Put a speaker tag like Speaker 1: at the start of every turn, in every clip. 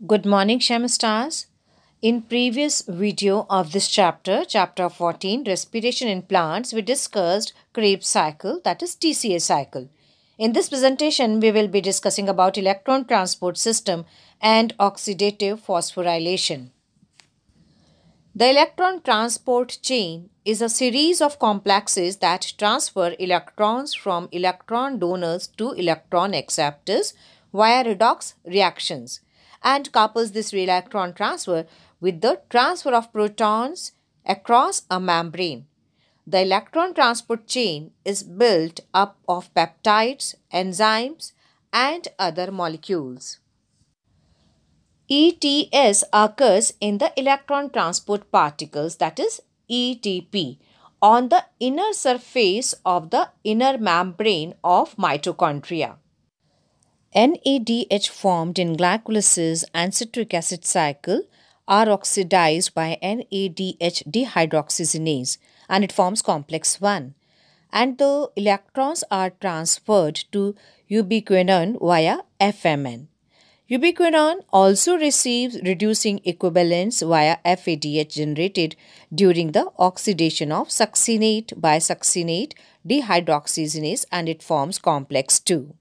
Speaker 1: Good morning, Shem Stars. In previous video of this chapter 14, Respiration in Plants, we discussed Krebs cycle, that is TCA cycle. In this presentation, we will be discussing about electron transport system and oxidative phosphorylation. The electron transport chain is a series of complexes that transfer electrons from electron donors to electron acceptors via redox reactions and couples this electron transfer with the transfer of protons across a membrane. The electron transport chain is built up of peptides, enzymes, and other molecules. ETS occurs in the electron transport particles, that is ETP, on the inner surface of the inner membrane of mitochondria. NADH formed in glycolysis and citric acid cycle are oxidized by NADH dehydroxygenase and it forms complex 1. And the electrons are transferred to ubiquinone via FMN. Ubiquinone also receives reducing equivalents via FADH generated during the oxidation of succinate by succinate dehydroxygenase and it forms complex 2.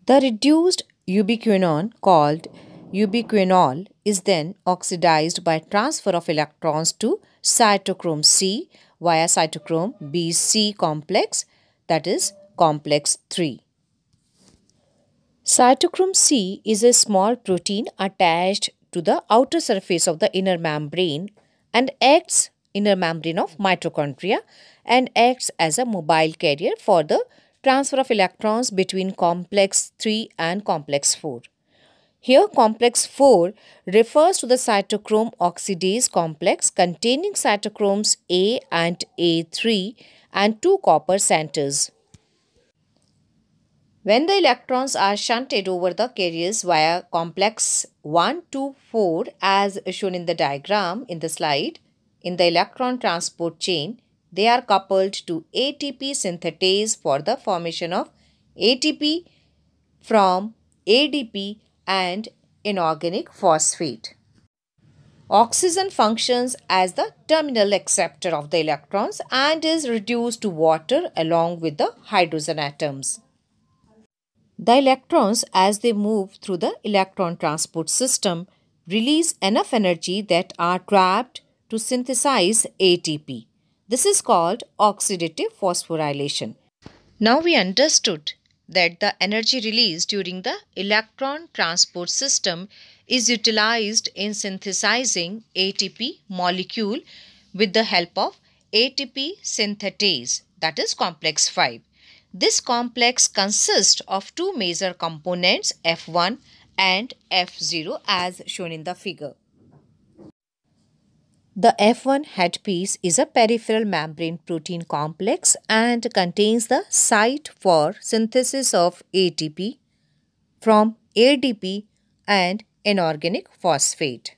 Speaker 1: The reduced ubiquinone called ubiquinol is then oxidized by transfer of electrons to cytochrome C via cytochrome BC complex, that is complex 3. Cytochrome C is a small protein attached to the outer surface of the inner membrane and acts inner membrane of mitochondria and acts as a mobile carrier for the transfer of electrons between complex 3 and complex 4. Here complex 4 refers to the cytochrome oxidase complex containing cytochromes A and A3 and 2 copper centers. When the electrons are shunted over the carriers via complex 1 to 4 as shown in the diagram in the slide, in the electron transport chain, they are coupled to ATP synthetase for the formation of ATP from ADP and inorganic phosphate. Oxygen functions as the terminal acceptor of the electrons and is reduced to water along with the hydrogen atoms. The electrons, as they move through the electron transport system, release enough energy that are trapped to synthesize ATP. This is called oxidative phosphorylation. Now we understood that the energy released during the electron transport system is utilized in synthesizing ATP molecule with the help of ATP synthetase, that is complex 5. This complex consists of two major components F1 and F0 as shown in the figure. The F1 headpiece is a peripheral membrane protein complex and contains the site for synthesis of ATP from ADP and inorganic phosphate.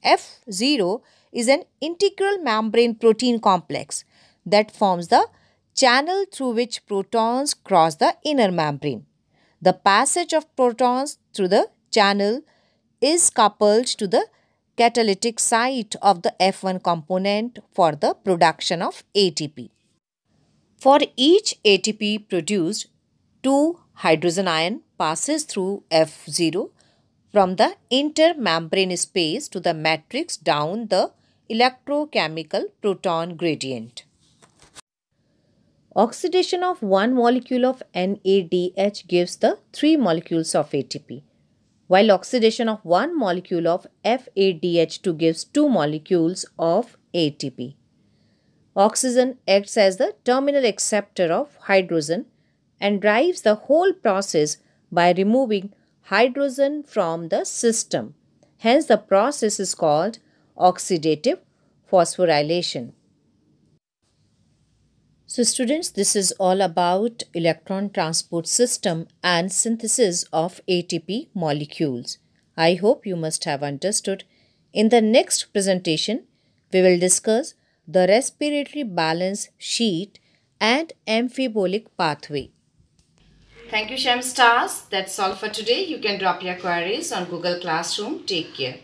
Speaker 1: F0 is an integral membrane protein complex that forms the channel through which protons cross the inner membrane. The passage of protons through the channel is coupled to the catalytic site of the F1 component for the production of ATP. For each ATP produced, 2 hydrogen ion passes through F0 from the intermembrane space to the matrix down the electrochemical proton gradient. Oxidation of one molecule of NADH gives the 3 molecules of ATP, while oxidation of one molecule of FADH2 gives 2 molecules of ATP. Oxygen acts as the terminal acceptor of hydrogen and drives the whole process by removing hydrogen from the system. Hence, the process is called oxidative phosphorylation. So students, this is all about electron transport system and synthesis of ATP molecules. I hope you must have understood. In the next presentation, we will discuss the respiratory balance sheet and amphibolic pathway. Thank you, Shem Stars. That's all for today. You can drop your queries on Google Classroom. Take care.